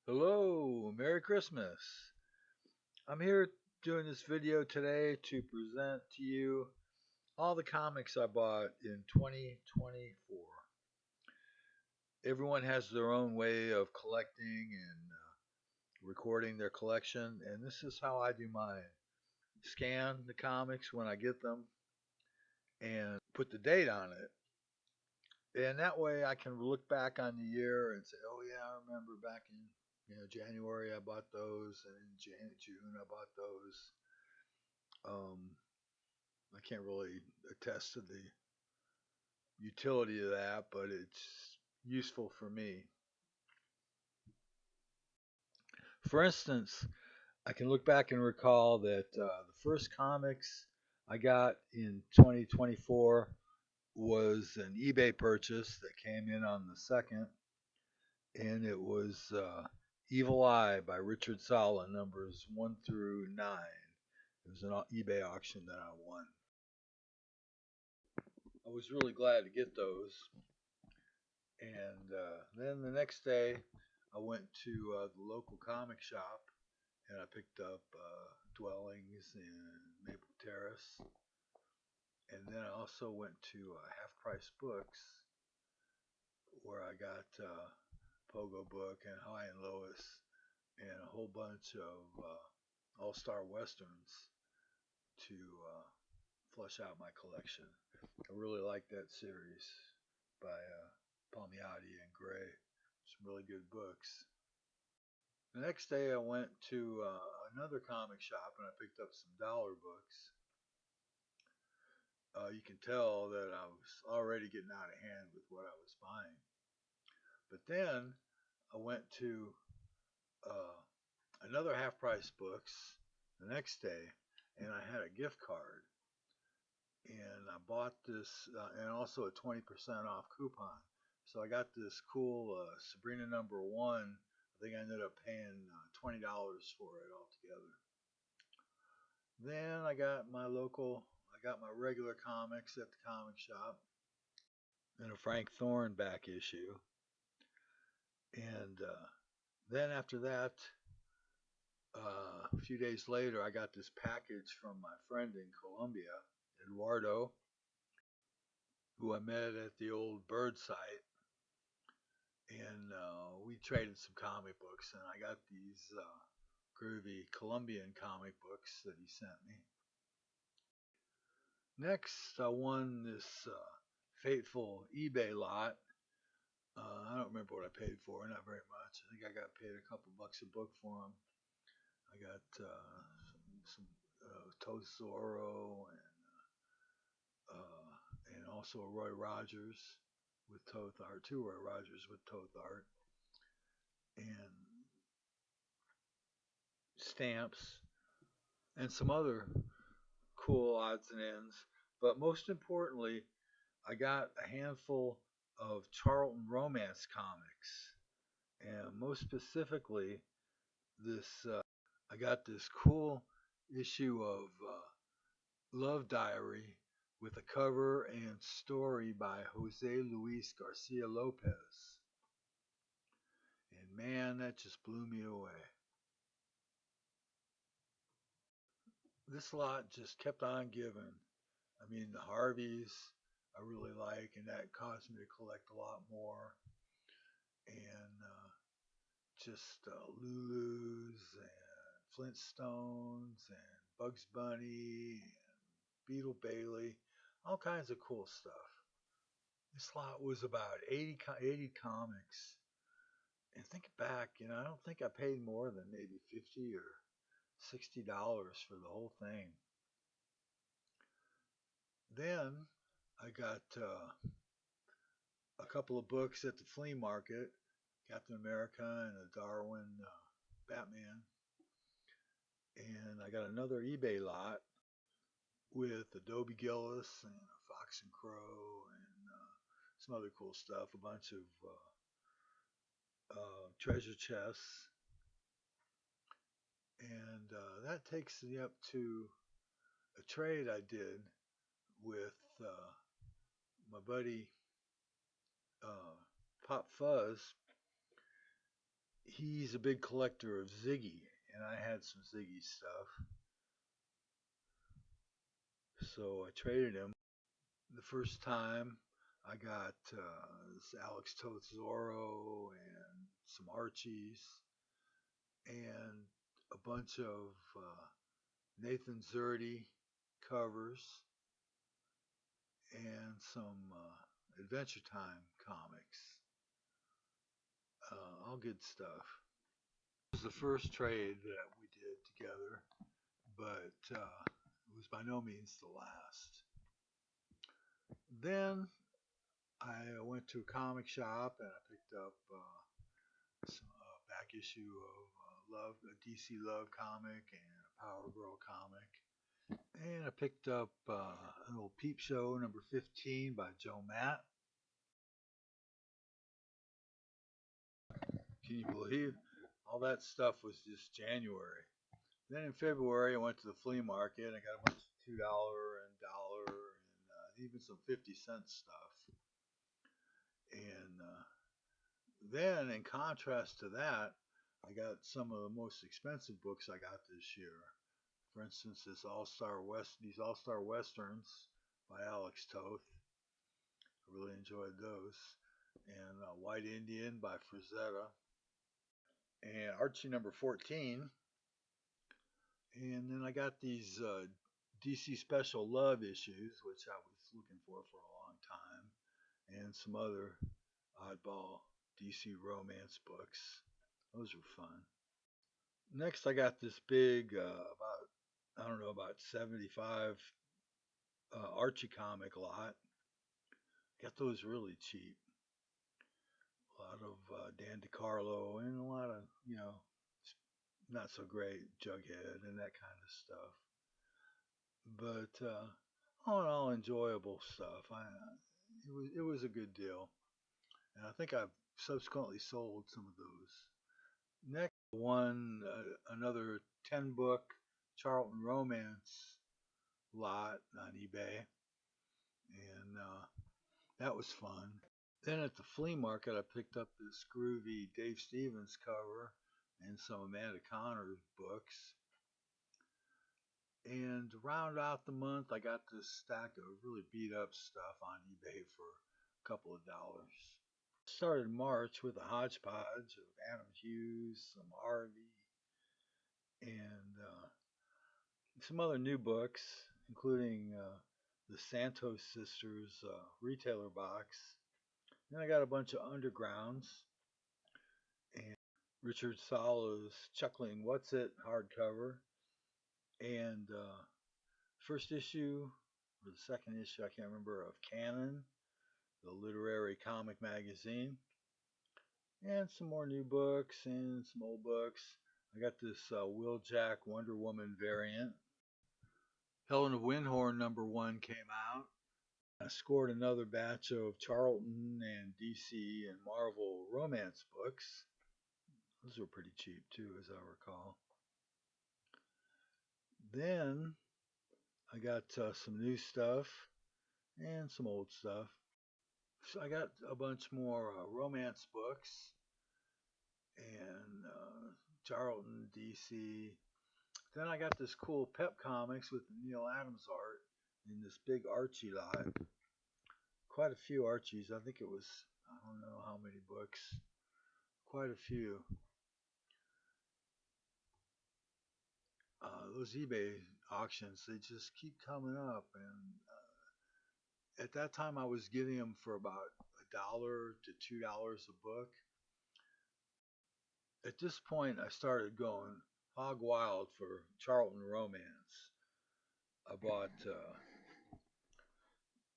Hello, Merry Christmas. I'm here doing this video today to present to you all the comics I bought in 2024. Everyone has their own way of collecting and recording their collection, and this is how I do mine. Scan the comics when I get them and put the date on it. And that way I can look back on the year and say, oh yeah, I remember back in January I bought those, and in June I bought those. I can't really attest to the utility of that, but it's useful for me. For instance, I can look back and recall that the first comics I got in 2024 was an eBay purchase that came in on the 2nd, and it was Evil Eye by Richard Solin, numbers 1 through 9. It was an eBay auction that I won. I was really glad to get those. And then the next day, I went to the local comic shop and I picked up Dwellings in Maple Terrace. And then I also went to Half Price Books where I got Pogo Book and High and Lois and a whole bunch of all-star westerns to flush out my collection. I really like that series by Palmiotti and Gray. Some really good books. The next day I went to another comic shop and I picked up some dollar books. You can tell that I was already getting out of hand with what I was buying. But then I went to another Half Price Books the next day and I had a gift card. And I bought this, and also a 20% off coupon. So I got this cool Sabrina #1. I think I ended up paying $20 for it altogether. Then I got my regular comics at the comic shop, and a Frank Thorne back issue. And then after that, a few days later, I got this package from my friend in Colombia, Eduardo, who I met at the old bird site. And we traded some comic books, and I got these groovy Colombian comic books that he sent me. Next, I won this fateful eBay lot. I don't remember what I paid for, not very much. I think I got paid a couple bucks a book for them. I got some Tozoro and also a Roy Rogers with Toth art, two Roy Rogers with Toth art, and stamps, and some other cool odds and ends. But most importantly, I got a handful of Charlton romance comics, and most specifically, this I got this cool issue of Love Diary with a cover and story by Jose Luis Garcia Lopez. And man, that just blew me away. This lot just kept on giving. I mean, the Harveys I really like, and that caused me to collect a lot more. And just Lulus and Flintstones and Bugs Bunny and Beetle Bailey, all kinds of cool stuff. This lot was about 80 comics. And think back, I don't think I paid more than maybe 50 or $60 for the whole thing. Then I got a couple of books at the flea market, Captain America and a Darwin Batman. And I got another eBay lot with Adobe Gillis and a Fox and Crow and some other cool stuff, a bunch of treasure chests. And that takes me up to a trade I did with my buddy Pop Fuzz. He's a big collector of Ziggy, and I had some Ziggy stuff. So I traded him. The first time I got this Alex Toth Zorro and some Archies and a bunch of Nathan Zerdy covers and some Adventure Time comics. All good stuff. It was the first trade that we did together, but it was by no means the last. Then I went to a comic shop and I picked up some back issue of Love, a DC Love comic and a Power Girl comic. And I picked up an old Peep Show number 15 by Joe Matt. Can you believe? All that stuff was just January. Then in February, I went to the flea market and I got a bunch of $2 and dollar and even some 50-cent stuff. And then, in contrast to that, I got some of the most expensive books I got this year. For instance, these All-Star Westerns by Alex Toth. I really enjoyed those. And White Indian by Frazetta. And Archie number 14. And then I got these DC Special Love issues, which I was looking for a long time. And some other oddball DC romance books. Those were fun. Next, I got this big, about 75 Archie comic lot. Got those really cheap. A lot of Dan DiCarlo and a lot of, not so great Jughead and that kind of stuff. But all in all, enjoyable stuff. It was a good deal. And I think I've subsequently sold some of those. Next, another 10-book Charlton romance lot on eBay, and that was fun. Then at the flea market, I picked up this groovy Dave Stevens cover and some Amanda Conner books. And to round out the month, I got this stack of really beat up stuff on eBay for a couple of dollars. Started March with a hodgepodge of Adam Hughes, some Harvey, and some other new books, including the Santos Sisters retailer box. Then I got a bunch of Undergrounds and Richard Sala's Chuckling What's It hardcover, and first issue or the second issue, I can't remember, of Canon, the literary comic magazine, and some more new books and some old books. I got this Will Jack Wonder Woman variant. Helen of Windhorn number 1 came out. I scored another batch of Charlton and DC and Marvel romance books. Those were pretty cheap too, as I recall. Then I got some new stuff and some old stuff. So I got a bunch more romance books and Charlton, DC. Then I got this cool Pep Comics with the Neil Adams art in this big Archie lot. Quite a few Archies. I think it was, I don't know how many books. Quite a few. Those eBay auctions, they just keep coming up. And at that time, I was getting them for about $1 to $2 a book. At this point, I started going hog wild for Charlton romance. I bought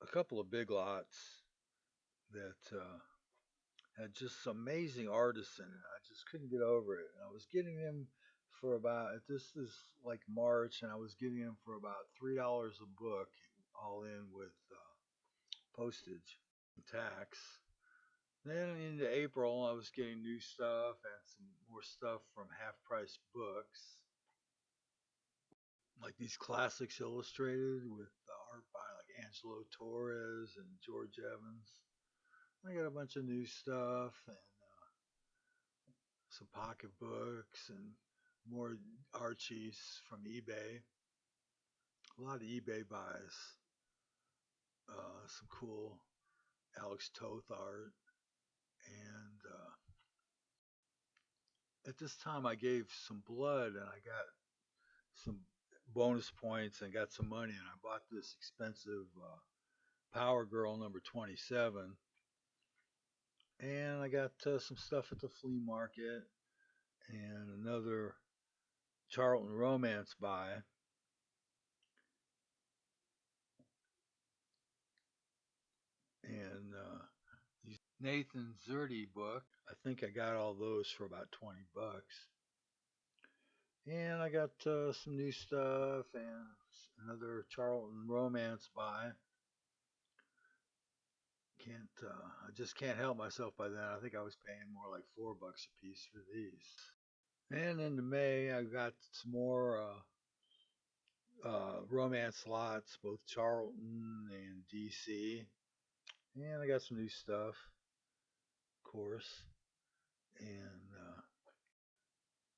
a couple of big lots that had just some amazing artists in it. I just couldn't get over it. And I was getting them for about, this is like March, and I was getting them for about $3 a book, all in with postage and tax. Then into April, I was getting new stuff and some more stuff from Half Price Books, like these Classics Illustrated with art by like Angelo Torres and George Evans. I got a bunch of new stuff and some pocketbooks, and more Archies from eBay. A lot of eBay buys. Some cool Alex Toth art. And at this time, I gave some blood and I got some bonus points and got some money. And I bought this expensive Power Girl number 27. And I got some stuff at the flea market and another Charlton romance buy. And Nathan Zerdy book. I think I got all those for about 20 bucks. And I got some new stuff and another Charlton romance buy. I just can't help myself by then. I think I was paying more like $4 a piece for these. And into May, I got some more romance lots, both Charlton and DC. And I got some new stuff, of course.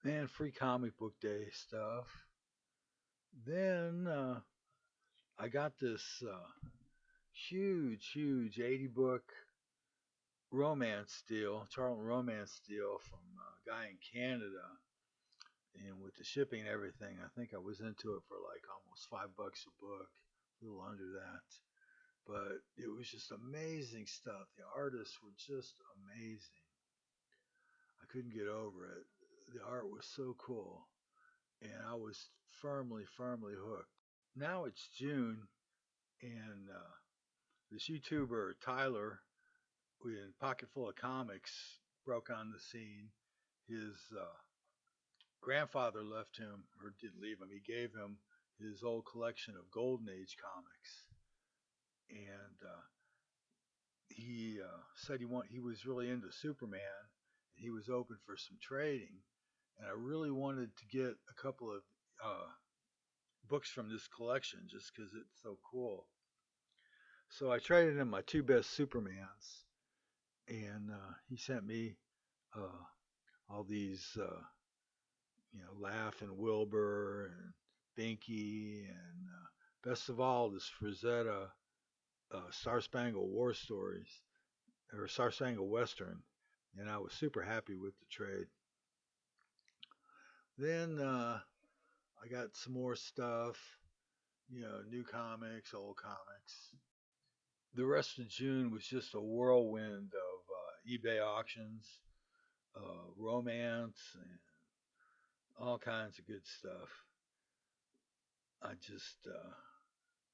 And free comic book day stuff. Then I got this huge 80 book romance deal, Charlton romance deal from a guy in Canada. And with the shipping and everything, I think I was into it for like almost $5 a book, a little under that. But it was just amazing stuff. The artists were just amazing. I couldn't get over it. The art was so cool. And I was firmly hooked. Now it's June, and this YouTuber, Tyler, in Pocket Full of Comics, broke on the scene. His grandfather left him, or didn't leave him, he gave him his old collection of Golden Age comics. And he said he was really into Superman, and he was open for some trading. And I really wanted to get a couple of books from this collection just because it's so cool. So I traded him my two best Supermans, and he sent me uh, all these, Laugh and Wilbur and Binky, and best of all, this Frazetta Star Spangled War Stories, or Star Spangled Western, and I was super happy with the trade. Then I got some more stuff, new comics, old comics. The rest of June was just a whirlwind of eBay auctions, romance, and all kinds of good stuff. I just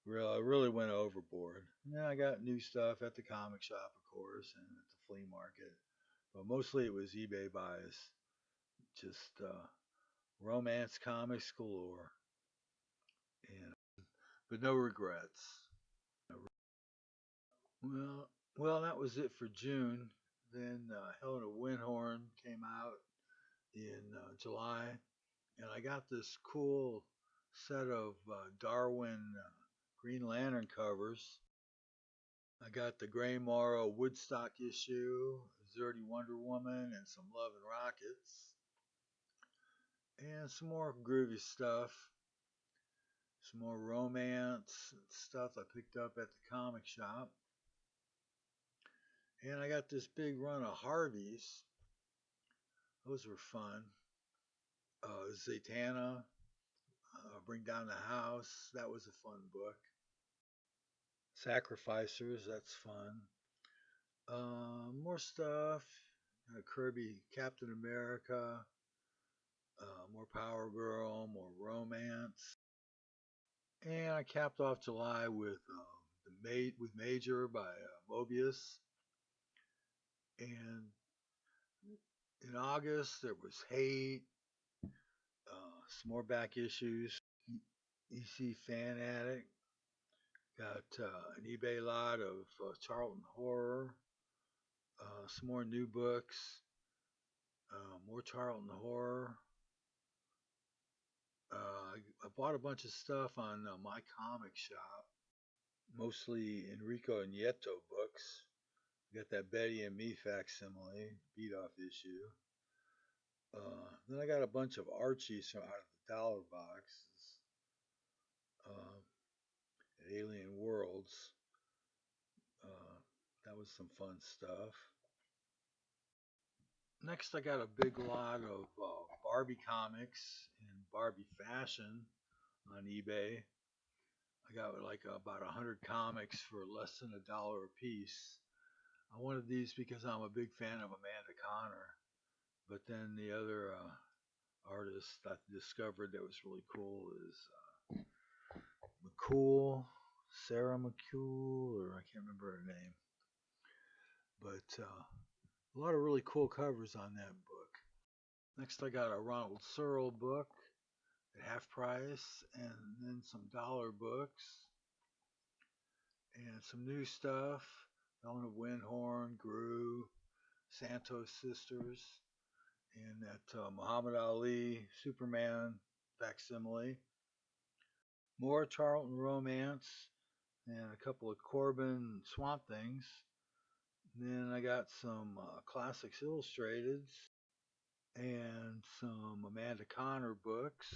really went overboard. And then I got new stuff at the comic shop, of course, and at the flea market. But mostly it was eBay buys. Just romance comics galore. And but no regrets. Well, that was it for June. Then Helena Winhorn came out in July, and I got this cool set of Darwin Green Lantern covers. I got the Gray Morrow Woodstock issue, Zerdy Wonder Woman, and some Love and Rockets, and some more groovy stuff, some more romance stuff I picked up at the comic shop. And I got this big run of Harveys. Those were fun. Zatanna, Bring Down the House. That was a fun book. Sacrificers, that's fun. More stuff. Kirby, Captain America, more Power Girl, more romance. And I capped off July with with Major by Mobius. And in August there was Hate, some more back issues. EC Fan Addict. Got an eBay lot of Charlton Horror. Some more new books. More Charlton Horror. I bought a bunch of stuff on my comic shop. Mostly Enrico Nieto books. Got that Betty and Me facsimile, beat off issue. Then I got a bunch of Archies from out of the dollar boxes. Uh, at Alien Worlds. Uh, that was some fun stuff. Next, I got a big lot of Barbie comics in Barbie fashion on eBay. I got like about 100 comics for less than $1 a piece. I wanted these because I'm a big fan of Amanda Connor, but then the other artist I discovered that was really cool is McCool, Sarah McCool, or I can't remember her name. But a lot of really cool covers on that book. Next, I got a Ronald Searle book at half price, and then some dollar books, and some new stuff. Ellen of Windhorn, Gru, Santos Sisters, and that Muhammad Ali Superman facsimile. More Charlton romance, and a couple of Corbin Swamp Things. And then I got some Classics Illustrateds and some Amanda Connor books,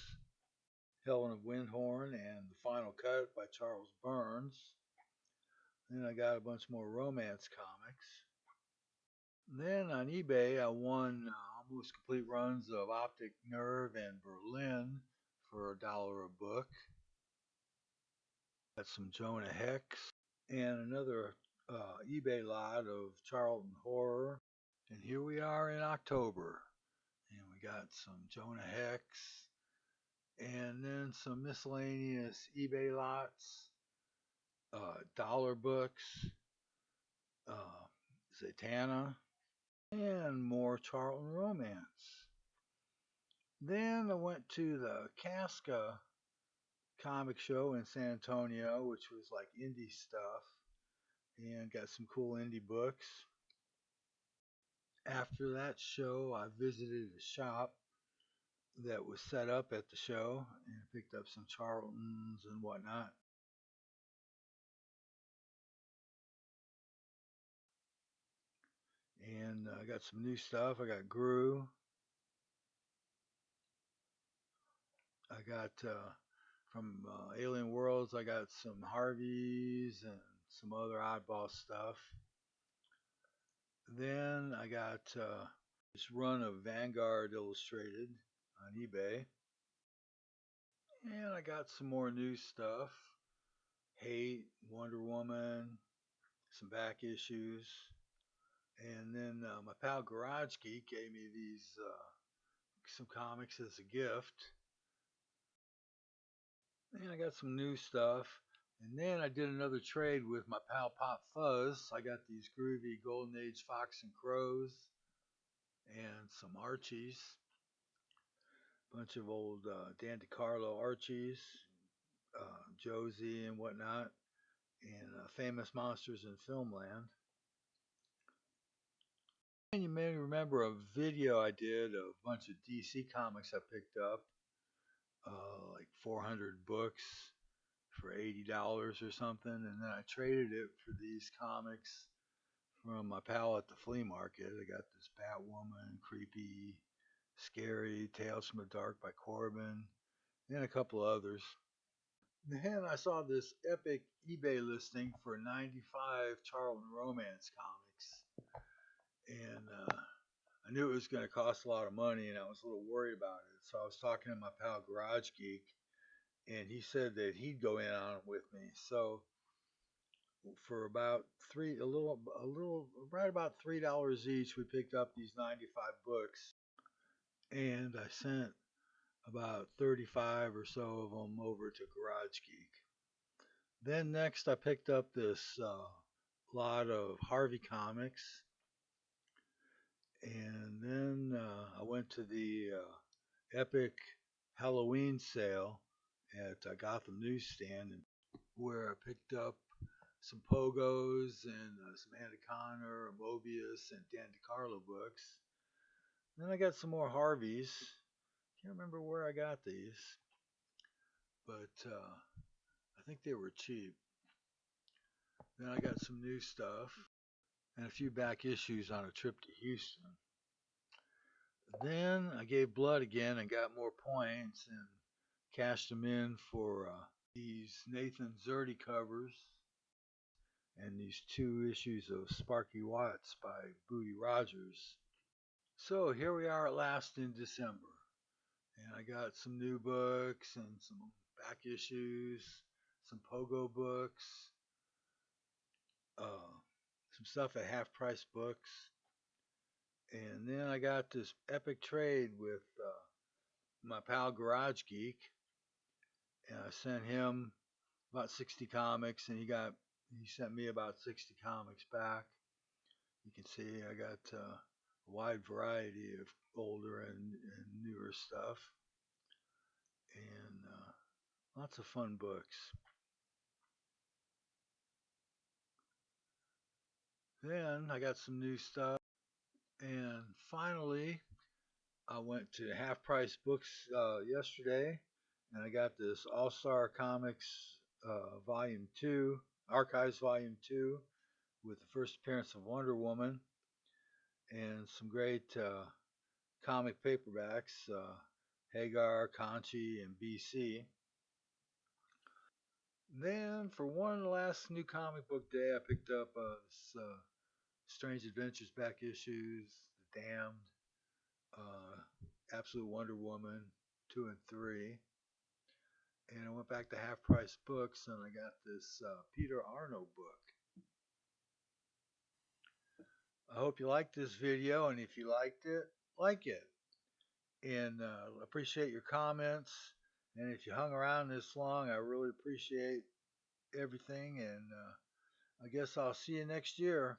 Helen of Windhorn and The Final Cut by Charles Burns. Then I got a bunch more romance comics. Then on eBay, I won almost complete runs of Optic Nerve and Berlin for $1 a book. Got some Jonah Hex and another eBay lot of Charlton Horror. And here we are in October, and we got some Jonah Hex, and then some miscellaneous eBay lots, dollar books, uh, Zatanna, and more Charlton romance. Then I went to the Casca comic show in San Antonio, which was like indie stuff, and got some cool indie books. After that show, I visited a shop that was set up at the show and picked up some Charltons and whatnot. And I got some new stuff. I got Gru. I got from Alien Worlds, I got some Harveys and some other oddball stuff. Then I got this run of Vanguard Illustrated on eBay. And I got some more new stuff. Hate, Wonder Woman, some back issues. And then my pal Garage Geek gave me these some comics as a gift. And I got some new stuff. And then I did another trade with my pal Pop Fuzz. I got these groovy Golden Age Fox and Crows and some Archies. Bunch of old Dan DiCarlo Archies, Josie and whatnot, and Famous Monsters in Filmland. And you may remember a video I did of a bunch of DC comics I picked up, like 400 books for $80 or something, and then I traded it for these comics from my pal at the flea market. I got this Batwoman, creepy, scary, Tales from the Dark by Corbin, and a couple others. Then I saw this epic eBay listing for 95 Charlton romance comics, and I knew it was going to cost a lot of money, and I was a little worried about it. So I was talking to my pal Garage Geek, and he said that he'd go in on it with me. So for about right about $3 each, we picked up these 95 books, and I sent about 35 or so of them over to Garage Geek. Then next, I picked up this lot of Harvey comics, and then I went to the Epic Halloween sale at Gotham Newsstand, where I picked up some Pogos and some Anna Connor, Mobius, and Dan DiCarlo books. Then I got some more Harveys. Can't remember where I got these, but I think they were cheap. Then I got some new stuff and a few back issues on a trip to Houston. Then I gave blood again and got more points and cashed them in for these Nathan Zerdy covers and these 2 issues of Sparky Watts by Booty Rogers. So here we are at last in December, and I got some new books and some back issues, some Pogo books, uh, some stuff at half price books, and then I got this epic trade with my pal Garage Geek, and I sent him about 60 comics, and he sent me about 60 comics back. You can see I got a wide variety of older and newer stuff, and lots of fun books. Then I got some new stuff, and finally I went to Half Price Books yesterday, and I got this All Star Comics Volume 2, Archives Volume 2, with the first appearance of Wonder Woman, and some great comic paperbacks, Hagar, Conchi, and BC. Then, for one last new comic book day, I picked up this, Strange Adventures back issues, The Damned, Absolute Wonder Woman 2 and 3. And I went back to Half Price Books and I got this Peter Arno book. I hope you liked this video, and if you liked it, like it. And appreciate your comments. And if you hung around this long, I really appreciate everything. And I guess I'll see you next year.